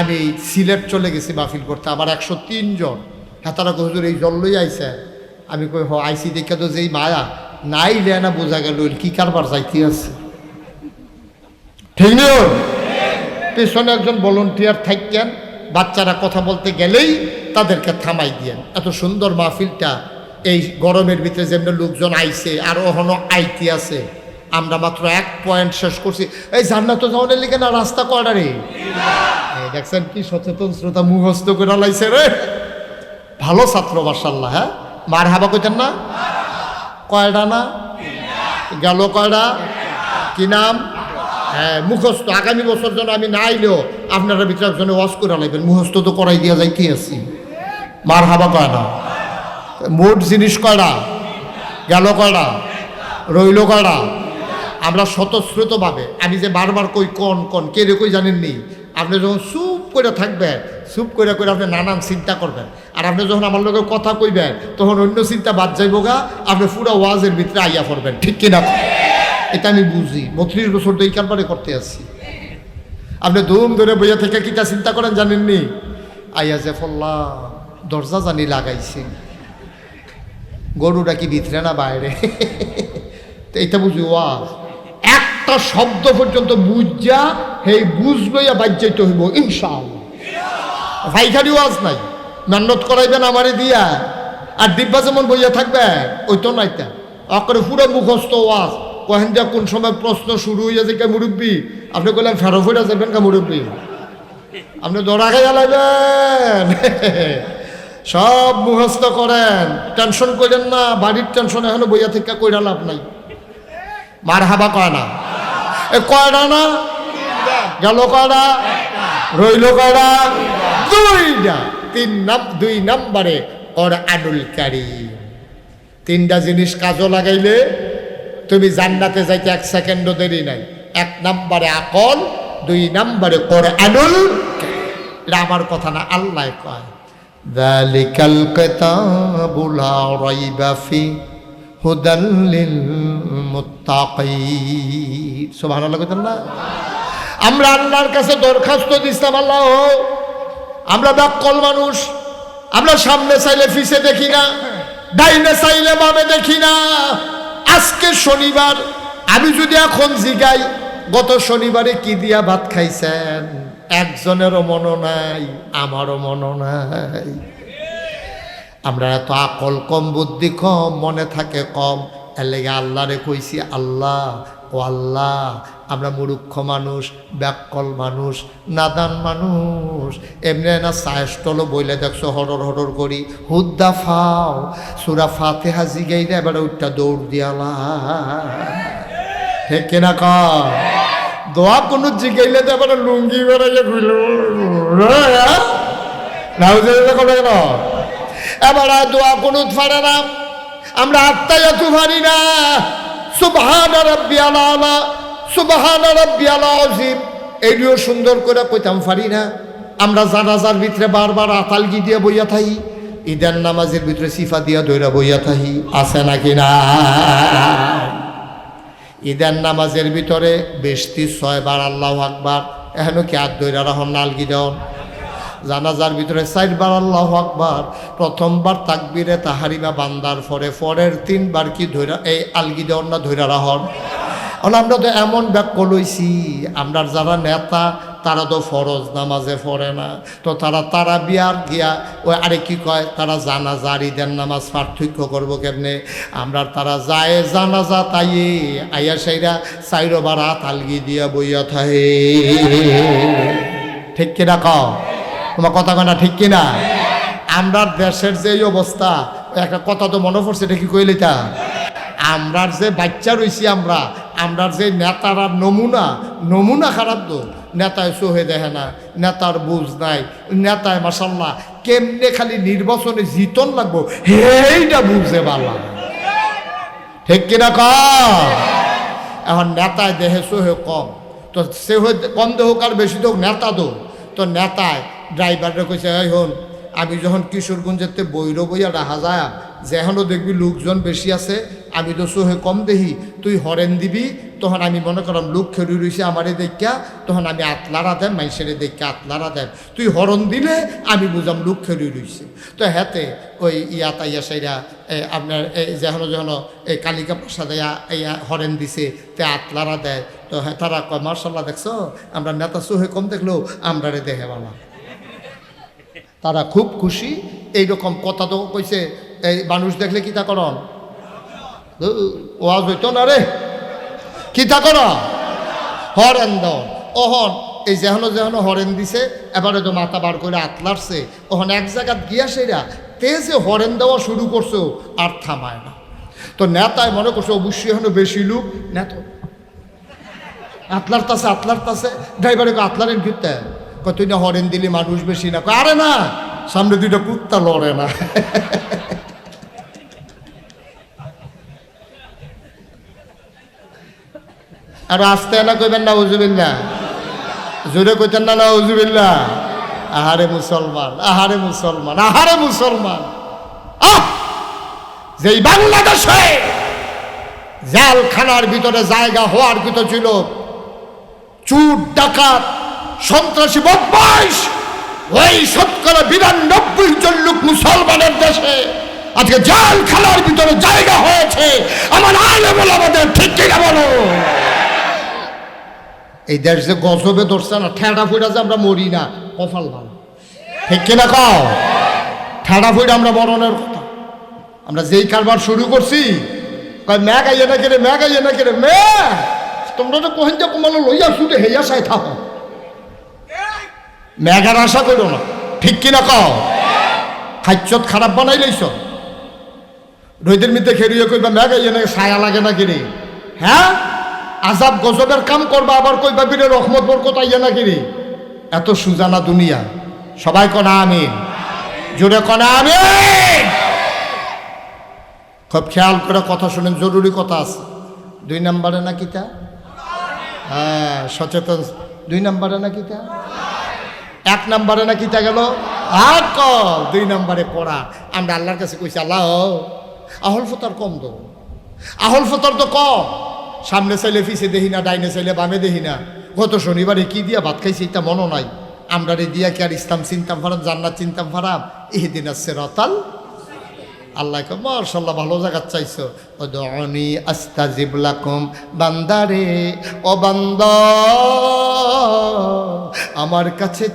আমি সিলেট চলে গেছি মাহফিল করতে। আমার 103 জন হেতারা হুজুর এই জল লইয়া আইসে। আমি কই হ আইসি দেখে তো যেই মায়া নাই লেনা বোঝা গেল কি কারবার যাইতে আছে, ঠিক নিও। পেছনে একজন ভলান্টিয়ার থাকেন, বাচ্চারা কথা বলতে গেলেই তাদেরকে থামাই দিয়েন। এত সুন্দর মাহফিলটা এই গরমের ভিতরে যেমন লোকজন আইছে আর ওখানে আইতে আছে। আমরা মাত্র 1 পয়েন্ট শেষ করছি। এই জান্নাত যাওয়ার লিখে না রাস্তা কয়টারে, দেখছেন কি সচেতন শ্রোতা মুখস্থ করে লাইছে রে। ভালো ছাত্র মাশাআল্লাহ। হ্যাঁ মার হাবা কইতেন না? কয়টা না গেল, কয়টা কি নাম? হ্যাঁ মুখস্থ। আগামী বছর যেন আমি না আইলেও আপনারা ভিতরে একজনে ওয়াজ করে লাইবেন, মুখস্থ তো করাই দিয়া যাইতে আছি। মার হাবা কয়টা? মোট জিনিস কয়টা গেল, কয়টা রইল, কয়টা? আমরা স্বতঃস্ফূর্তভাবে আমি যে বারবার কই কন কন কে রে কই জানেননি। আপনি যখন চুপ করে থাকবেন, চুপ করে করে আপনি নানান চিন্তা করবেন। আর আপনি যখন আমার লোকের কথা কইবেন তখন অন্য চিন্তা বাদ যাইব গা, আপনি পুরো ওয়াজের ভিতরে আইয়া পড়বেন, ঠিক কিনা? এটা আমি বুঝি, 32 বছর তো এই কারবারে করতে আসছি। আপনি ধুম ধরে বইয়া থেকে কিটা চিন্তা করেন জানেননি? আইয়া যে ফল্লা দরজা জানি লাগাইছি, গরুটা কি ভিতরে না বাইরে, তো এইটা বুঝি ওয়াজ। একটা শব্দ পর্যন্ত বুঝা সেই বুঝ লইয়া বাজ্যাইতে হইব ইনশাআল্লাহ। ভাইখারি ওয়াজ নাই, মেহনত করাইবেন আমারে দিয়া। আর ডিব্বা যেমন বইয়া থাকবে ওই তো নাইতা অকরে পুরো মুখস্থ ওয়াজ। কহেন যা কোন সময় প্রশ্ন শুরু হইয়া যে কে মুরব্বী, আপনি কইলেন ফেরো ফেরা যাবেন কা মুরব্বী, আপনি দৌড়া খাইয়া লাগবেন। সব মুখস্থ করেন, টেনশন করেন না। বাড়ির টেনশন এখনো বইয়া থেকে কইরা লাভ নাই। মার হাবা কয় না? এ কয়টা না গেল, কয়টা রইল, কয়টা? 2টা। 2 নম্বরে কোরআনুল কারীম। 3টা জিনিস কাজে লাগাইলে তুমি জান্নাতে যাইতে 1 সেকেন্ডও দেরি নাই। 1 নম্বরে আকল, 2 নম্বরে কোরআনুল কারীম। এটা আমার কথা না, আল্লাহ কয় যালিকাল কিতাবু লা রাইবা ফি হুদাল লিল মুত্তাকিন। সুবহানাল্লাহ কইতেন না? আমরা আল্লাহর কাছে দরখাস্ত দিছিলাম, আল্লাহ আমরা ব্যাকল মানুষ, আমরা সামনে চাইলে পিছে দেখি না, ডাইনে চাইলে বামে দেখি না। আজকে শনিবার, আমি যদি এখন জিগাই গত শনিবারে কি দিয়া ভাত খাইছেন, একজনেরও মনে নাই, আমারও মনে নাই। আমরা এত আকল কম, বুদ্ধি কম, মনে থাকে কম। এর লেগে আল্লাহরে কইছি আল্লাহ ও আল্লাহ আমরা মূর্খ মানুষ, ব্যাকল মানুষ, নাদান মানুষ। এমনি না সায়স্টল বইলে দেখছো হরর হরর করি হুদ্দা ফাও সুরা ফাতিহা জিগাই দে, এবার ওইটা দৌড় দিয়ালা, ঠিক কিনা? দোয়া কোনো জিগাইলে তো আবার লুঙ্গি বেড়াইয়া ঘুরল এবার দোয়া কোনো ফারে না, আমরা আত্মায়াতু পারি না। সুবহান রাব্বিয়াল আলা, সুবহান রাব্বিয়াল আযীম এইটিও সুন্দর করে কইতাম পারি না। আমরা জানাজার ভিতরে বারবার আতালগি দিয়ে বইয়া থাকি, ঈদের নামাজের ভিতরে সিফা দিয়া দইরা বইয়া থাকি, আছে নাকি না? ঈদের নামাজের ভিতরে বেশতি 6 বার আল্লাহু আকবার, এখনো কি হাত দইরা রাখুন নালগি দেন। জানাজার ভিতরে 4 বার আল্লাহু আকবার, প্রথমবার তাকবীরে তাহারিমা বান্দার পরে পরের 3 বার কি ধইরা এই আলগি দেন না ধইরা রাখুন। আমরা তো এমন ব্যাখ্যা লইছি, আমরা যারা নেতা তারা তো ফরজ নামাজে পড়ে না, তো তারা বিয়ার গিয়া ওই আরে কি কয় তারা জানাজার ঈদের নামাজ পার্থক্য করবো কেমনে? আমরা তারা যায় জানাজা তাই আইয়া সাইরা 4 বার আলগি দিয়া বইয়া থাকে। ঠিক কিনা কও? তোমার কথা কনা ঠিক কিনা? আমরা দেশের যে অবস্থা, একটা কথা তো মনে পড়ছে, এটা কি কইলে তা আমরার যে বাচ্চা রয়েছি আমরার যে নেতারা নমুনা খারাপ তো। নেতায় চোহে দেখে না, নেতার বুঝ নাই, নেতায় মাশাল্লাহ কেমনে খালি নির্বাচনে জিতন লাগবো সেইটা বুঝে পারলাম। ঠিক কিনা ক? এখন নেতায় দেহে চোহে কম, তো সে কম দেহ আর বেশি দেহ নেতা তো নেতায় ড্রাইভাররা কইছে এই হন আমি যখন কিশোরগঞ্জেতে বইরো বইয়া রাহা যায় যেখানেও দেখবি লোকজন বেশি আছে, আমি তো চোহে কম দেখি, তুই হরেন দিবি, তখন আমি মনে করলাম লোক খেড়ি রয়েছে আমারে দেখা, তখন আমি আতলারা দেন মাইসেরে দেখা আতলারা দেন, তুই হরন দিলে আমি বুঝাম লোক খেড়ি রয়েছে। তো হেতে ওই তাইয়া সাইরা আপনার এই যেন এই কালিকা প্রসাদ হরেন দিছে তে আতলারা দেয়, তো হ্যাঁ তারা কয় মার্শাল্লাহ দেখছো আমরা নেতা চোহে কম দেখলেও আমরা রে দেখে বালা, তারা খুব খুশি। এইরকম কথা তো কইছে, এই মানুষ দেখলে কিতা করন ওয়াজ হইতো না রে, কিতা কর হরেন দাও। ওহন এই যেহন হরেন দিছে, এবারে তো মাথা বার করে আতলারছে, ওহন এক জায়গাত গিয়া সেরা তেজে হরেন দেওয়া শুরু করছো আর থামায় না। তো নেতায় মনে করছে অবশ্যই এখনো বেশি লোক নেতা আতলার তাছে ড্রাইভারে আতলারেন ফিরতে তুই না হরেন দিলি মানুষ বেশি না, আরে না সামনে 2টা কুত্তা লড়ে না। আর আস্তে না কইবেন না উজুবিল্লাহ, জোরে কইতেন না উজুবিল্লাহ। আহারে মুসলমান, আহারে মুসলমান, আহারে মুসলমান। যেই বাংলাদেশে জেলখানার ভিতরে জায়গা হওয়ার কথা ছিল, চুর ডাকাত সন্ত্রাসী বদমাইশ ওই 92 জন লোক মুসলমানের দেশে আজকে জেলখানার ভিতরে জায়গা হয়েছে। আমার আলেম ওলামাদের ঠিক কিনা বলো? এই দেশ যে গজবে ধরছে না, ঠেড়া ফুইটা যে আমরা মরি না, কপাল ভালো। ঠিক কিনা কও? ঠেড়া ফুইটা আমরা মরণের কথা। আমরা যেই কারবার শুরু করছি কয় ম্যাগ আইয়ে না কেড়ে, ম্যাগ আইয়ে না কেড়ে, ম্যাগ তোমরা তো কোহেন যে কমালো লইয়া শুধু হেয়া সাই থাকো, ম্যাগার আশা করো না। ঠিক কিনা কও? খাইচত খারাপ বানাই লইছ, রোদের মধ্যে খেরিয়ে কইবা ম্যাগ আইয়ে না ছায়া লাগে না কিরে, হ্যাঁ আজাব গজবের কাম করবা, আবার কইবা বীরে রহমত বরকত আইয়া না কিরে। এত সুজানা দুনিয়া। সবাই কনা আমিন, জোরে কনা আমিন। খুব খেয়াল করে কথা শুনেন, জরুরি কথা আছে। 2 নম্বরে না কিতা? হ্যাঁ সচেতন। 2 নম্বরে না কিতা? 1 নম্বরে না কিতা গেল? আর কল 2 নম্বরে পড়া। আমরা আল্লাহর কাছে কইছি আল্লাহ আহল ফতর কম দো, আহল ফতর তো কম, সামনে চাইলে পিছে দেখি না, ডাইনে চাইলে বামে দেখি না। গত শনিবারে কি দিয়া ভাত খাইছি এটা মনে নাই। আমরা রে দিয়া কি আর ইসলাম চিনতাম ফারাম, জান্নাত চিনতাম ফারাম? ইহদিন সিরাতাল। আল্লাহ কে মাশাআল্লাহ ভালো জায়গা চাইছো। উদউনি আস্তাজিব লাকুম, বান্দারে ও বান্দা আমার কাছে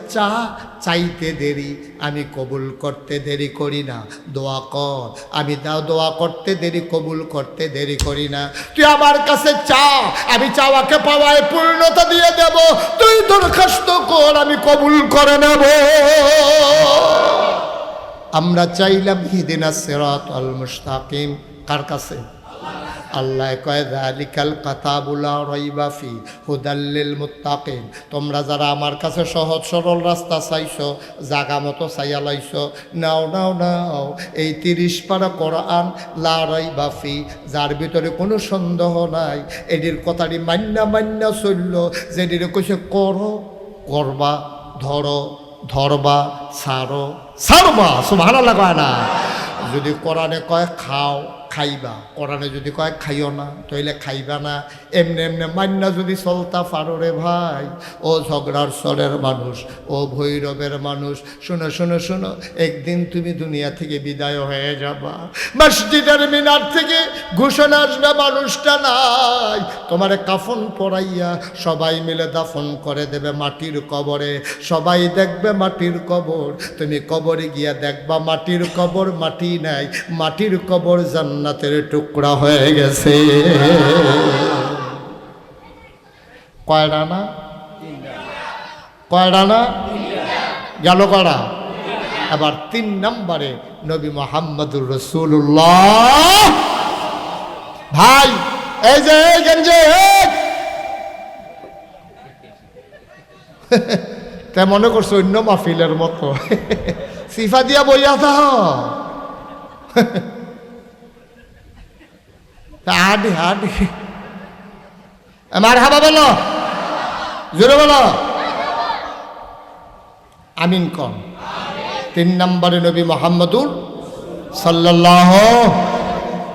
চাইতে দেরি, আমি কবুল করতে দেরি করি না। দোয়া কর, আমি দোয়া করতে দেরি, কবুল করতে দেরি করি না। তুই আমার কাছে চা, আমি চাওয়াকে পাওয়ায় পূর্ণতা দিয়ে দেব। তুই দরখাস্ত কর, আমি কবুল করে নেব। আমরা চাইলাম ইহদিনাস সিরাতাল মুস্তাকিম কার কাছে? আল্লাহ কয় যালিকাল কিতাবুল লা রাইবা ফি হুদাল লিল মুত্তাকিন। তোমরা যারা আমার কাছে সহজ সরল রাস্তা চাইছো, জাগা মতো চাইয়া লাইছো, নাও নাও নাও এই 30 পারা কোরআন লা রাইবা ফি, যার ভিতরে কোনো সন্দেহ নাই। এটির কথাটি মান্না মান্না চলল, যেটির কইছে করো করবা, ধরো ধরবা, ছাড়ো ছাড়বা। সুবহানাল্লাহ কয় না? যদি কোরআনে কয় খাও খাইবা, কোরআনে যদি কয় খাইও না তাইলে খাইবা না। এমনি এমনি মান্না যদি চলতা পারো রে ভাই, ও ঝগড়ার সরের মানুষ, ও ভৈরবের মানুষ, শোনো শোনো শোনো, একদিন তুমি দুনিয়া থেকে বিদায় হয়ে যাবা। মসজিদের মিনার থেকে ঘোষণা আসবে মানুষটা নাই, তোমারে কাফন পরাইয়া সবাই মিলে দাফন করে দেবে মাটির কবরে। সবাই দেখবে মাটির কবর, তুমি কবরে গিয়া দেখবা মাটির কবর মাটি নাই, মাটির কবর জান্নাতের টুকরা হয়ে গেছে। কয়টা না? কয়টা না? গেল কয়টা? এবার 3 নম্বরে নবী মুহাম্মদুর রাসূলুল্লাহ। ভাই এই যে গেঞ্জে তা মনে করছো অন্য মাহফিলের মতো সিফা দিয়া বইয়া থাও। হাডি হাডি আমার হাবা বলো, জোরে বলো আমিন কন। 3 নম্বরে নবী মুহাম্মদুর সাল্লাল্লাহু।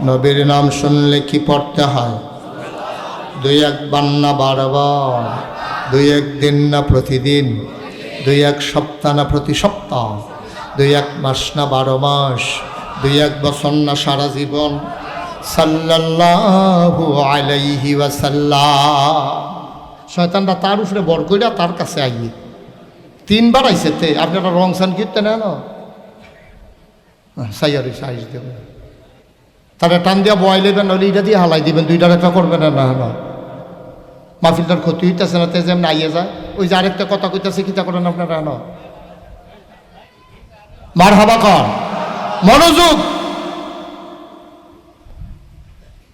নবীর নাম শুনলে কি পড়তে হয়? 2-1 বার না 12 বার, 2-1 দিন না প্রতিদিন, 2-1 সপ্তাহ না প্রতি সপ্তাহ, 2-1 মাস না 12 মাস, 2-1 বছর না সারা জীবন। সাল্লাল্লাহু আলাইহি ওয়াসাল্লাম। শয়তানরা তার উপরে বর কইরা তার কাছে আইয়ে 3 বার আইছে। তে আপনারা রং সান কীর্তেন না সাইয়ারি সাইজ দেবেন, তারা টান দিয়া বয় লেবেন, নইলে এটা দিয়ে হালাই দিবেন, 2টার একটা করবেন না। না মাহফিলটার ক্ষতি হইতেছে না, তে যেমন আইয়ে যায়। ওই যে আরেকটা কথা কইতেছে, কিতা করেন আপনারা না? মারহাবা কর, মনোযোগ।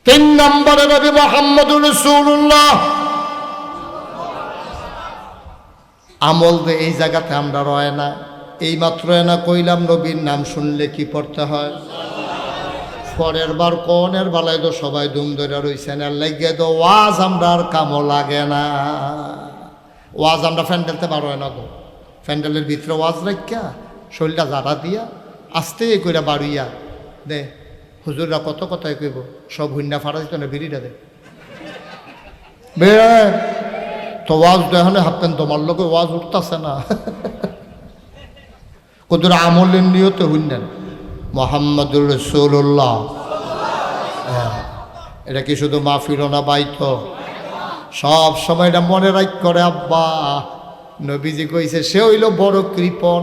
3 নম্বরে নবী মুহাম্মদুর রাসূলুল্লাহ। আমল দে এই জায়গাতে আমরা রয় না, এই মাত্র না কইলাম নবীর নাম শুনলে কি পড়তে হয়। পরের বার কনের বালাই তো সবাই দুম ধরে রইছেন, আর লাগিয়ে তো ওয়াজ আমরা আর কামও লাগে না। ওয়াজ আমরা ফ্যান্ডেলতে পারো না তো, ফ্যান্ডেলের ভিতরে ওয়াজ রাখিয়া শরীরটা জারা দিয়া আস্তে কইরা বাড়ুইয়া দে। হুজুররা কত কথাই কইব, সব হুন্না ফাড়া দিত না, বিড়িটা দে বে তো ওয়াজ দেখানে হাঁপতেন, তোমার লোকে ওয়াজ উঠতেছে না। কত আমলের নিয়তে হুন্নেন মুহাম্মদুর রাসূলুল্লাহ। এটা কি শুধু মাহফিল না বাইত? সব সময় এটা মনে রাখ করে আব্বা। নবীজি কইছে সে হইল বড় কৃপণ,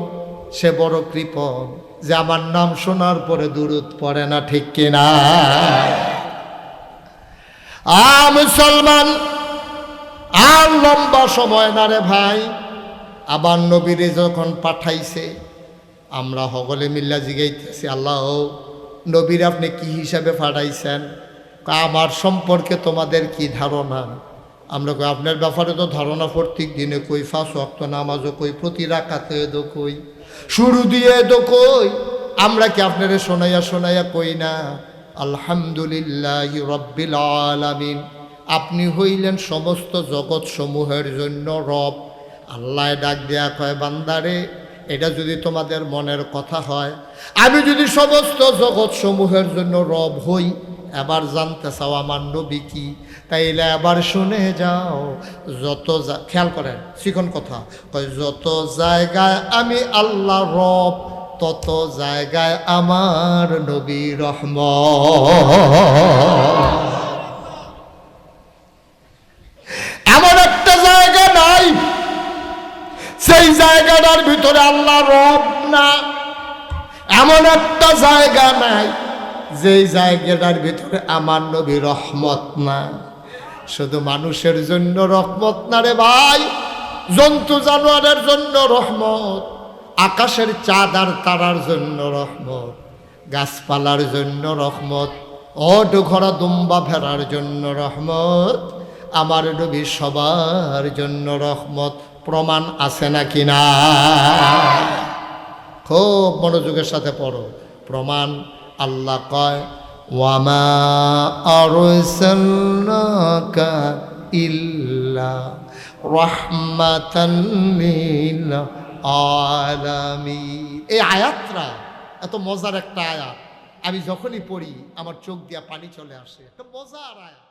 সে বড় কৃপণ যে আমার নাম শোনার পরে দুরূদ পড়ে না, ঠিক কিনা? মুসলমান আর লম্বা সময় না রে ভাই। আবার নবীরে যখন পাঠাইছে, আমরা সকলে মিল্লা জিগাইতেছি, আল্লাহ নবীর আপনি কি হিসাবে পাঠাইছেন? আমার সম্পর্কে তোমাদের কি ধারণা? আমরা কই আপনার ব্যাপারে তো ধারণা প্রত্যেক দিনে কই, 5 ওয়াক্ত নামাজও কই, প্রতি রাকাতে দো কই, শুরু দিয়ে দো কই। আমরা কি আপনারে শোনাইয়া শোনাইয়া কই না আলহামদুলিল্লাহি রাব্বিল আলামিন? আপনি হইলেন সমস্ত জগৎ সমূহের জন্য রব। আল্লাহ ডাক দেয়া কয়, বান্দারে এটা যদি তোমাদের মনের কথা হয়, আমি যদি সমস্ত জগৎ সমূহের জন্য রব হই, এবার জানতে চাও আমার নবী কি, তাইলে আবার শুনে যাও। যত খেয়াল করেন শিখন কথা কয়, যত জায়গায় আমি আল্লাহ রব, তত জায়গায় আমার নবী রহমত। এমন একটা জায়গা নাই সেই জায়গাটার ভিতরে আল্লাহ রব না। এমন একটা জায়গা নাই যেই জায়গাটার ভিতরে আমার নবী রহমত না। শুধু মানুষের জন্য রহমত না রে ভাই, জন্তু জানোয়ারের জন্য রহমত, আকাশের চাঁদ আর তারার জন্য রহমত, গাছপালার জন্য রহমত, ওট ঘোড়া দুম্বা ভেড়ার জন্য রহমত, আমার নবী সবার জন্য রহমত। প্রমাণ আছে নাকি না? খুব মনোযোগের সাথে পড়ো। প্রমাণ আল্লাহ কয় ওয়ামা আরসালনাকা ইল্লা রাহমাতাল লিল আলামিন। এই আয়াতটা এত মজার একটা আয়াত, আমি যখনই পড়ি আমার চোখ দিয়া পানি চলে আসে। একটা মজার আয়াত।